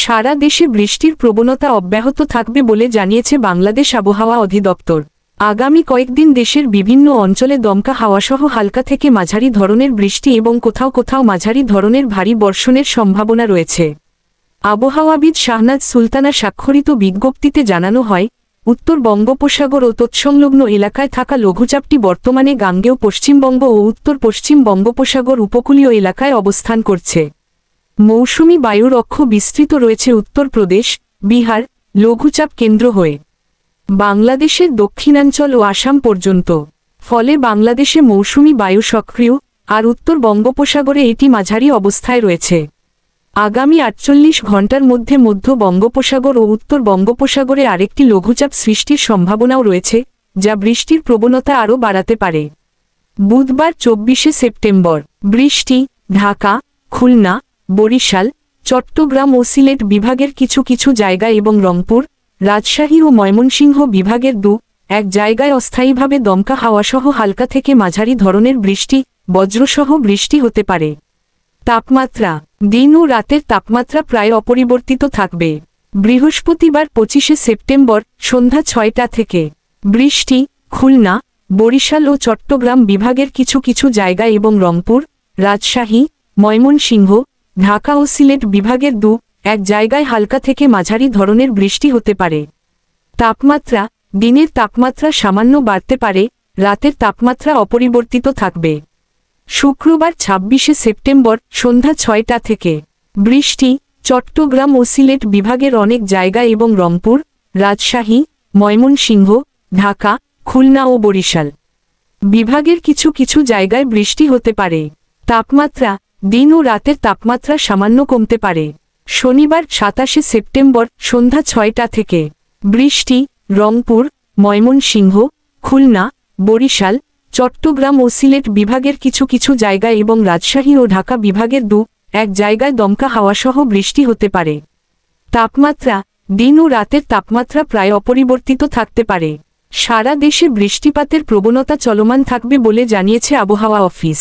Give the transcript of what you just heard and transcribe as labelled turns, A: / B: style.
A: সারা দেশে বৃষ্টির প্রবণতা অব্যাহত থাকবে বলে জানিয়েছে বাংলাদেশ আবহাওয়া অধিদপ্তর। আগামী কয়েকদিন দেশের বিভিন্ন অঞ্চলে দমকা হাওয়াসহ হালকা থেকে মাঝারি ধরনের বৃষ্টি এবং কোথাও কোথাও মাঝারি ধরনের ভারী বর্ষণের সম্ভাবনা রয়েছে। আবহাওয়াবিদ শাহনাজ সুলতানা স্বাক্ষরিত বিজ্ঞপ্তিতে জানানো হয়, উত্তর বঙ্গোপসাগর ও তৎসংলগ্ন এলাকায় থাকা লঘুচাপটি বর্তমানে গাঙ্গেয় পশ্চিমবঙ্গ ও উত্তর পশ্চিম বঙ্গোপসাগর উপকূলীয় এলাকায় অবস্থান করছে। মৌসুমি বায়ুর অক্ষ বিস্তৃত রয়েছে উত্তরপ্রদেশ, বিহার, লঘুচাপ কেন্দ্র হয়ে বাংলাদেশের দক্ষিণাঞ্চল ও আসাম পর্যন্ত। ফলে বাংলাদেশে মৌসুমি বায়ু সক্রিয়, আর উত্তর বঙ্গোপসাগরে এটি মাঝারি অবস্থায় রয়েছে। আগামী ৪৮ ঘণ্টার মধ্যে মধ্য বঙ্গোপসাগর ও উত্তর বঙ্গোপসাগরে আরেকটি লঘুচাপ সৃষ্টির সম্ভাবনাও রয়েছে, যা বৃষ্টির প্রবণতা আরও বাড়াতে পারে। বুধবার ২৪শে সেপ্টেম্বর বৃষ্টি ঢাকা, খুলনা, বরিশাল, চট্টগ্রাম ও সিলেট বিভাগের কিছু কিছু জায়গায় এবং রংপুর, রাজশাহী ও ময়মনসিংহ বিভাগের ২-১ জায়গায় অস্থায়ীভাবে দমকা হাওয়াসহ হালকা থেকে মাঝারি ধরনের বৃষ্টি, বজ্রসহ বৃষ্টি হতে পারে। তাপমাত্রা দিন ও রাতের তাপমাত্রা প্রায় অপরিবর্তিত থাকবে। বৃহস্পতিবার ২৫শে সেপ্টেম্বর সন্ধ্যা ৬টা থেকে বৃষ্টি খুলনা, বরিশাল ও চট্টগ্রাম বিভাগের কিছু কিছু জায়গায় এবং রংপুর, রাজশাহী, ময়মনসিংহ, ঢাকা ও সিলেট বিভাগের ২-১ জায়গায় হালকা থেকে মাঝারি ধরনের বৃষ্টি হতে পারে। তাপমাত্রা দিনের তাপমাত্রা সামান্য বাড়তে পারে, রাতের তাপমাত্রা অপরিবর্তিত থাকবে। শুক্রবার ২৬শে সেপ্টেম্বর সন্ধ্যা ৬টা থেকে বৃষ্টি চট্টগ্রাম ও সিলেট বিভাগের অনেক জায়গায় এবং রংপুর, রাজশাহী, ময়মনসিংহ, ঢাকা, খুলনা ও বরিশাল বিভাগের কিছু কিছু জায়গায় বৃষ্টি হতে পারে। তাপমাত্রা দিন ও রাতের তাপমাত্রা সামান্য কমতে পারে। শনিবার ২৭শে সেপ্টেম্বর সন্ধ্যা ৬টা থেকে বৃষ্টি রংপুর, ময়মনসিংহ, খুলনা, বরিশাল, চট্টগ্রাম ও সিলেট বিভাগের কিছু কিছু জায়গায় এবং রাজশাহী ও ঢাকা বিভাগের ২-১ জায়গায় দমকা হাওয়াসহ বৃষ্টি হতে পারে। তাপমাত্রা দিন ও রাতের তাপমাত্রা প্রায় অপরিবর্তিত থাকতে পারে। সারা দেশে বৃষ্টিপাতের প্রবণতা চলমান থাকবে বলে জানিয়েছে আবহাওয়া অফিস।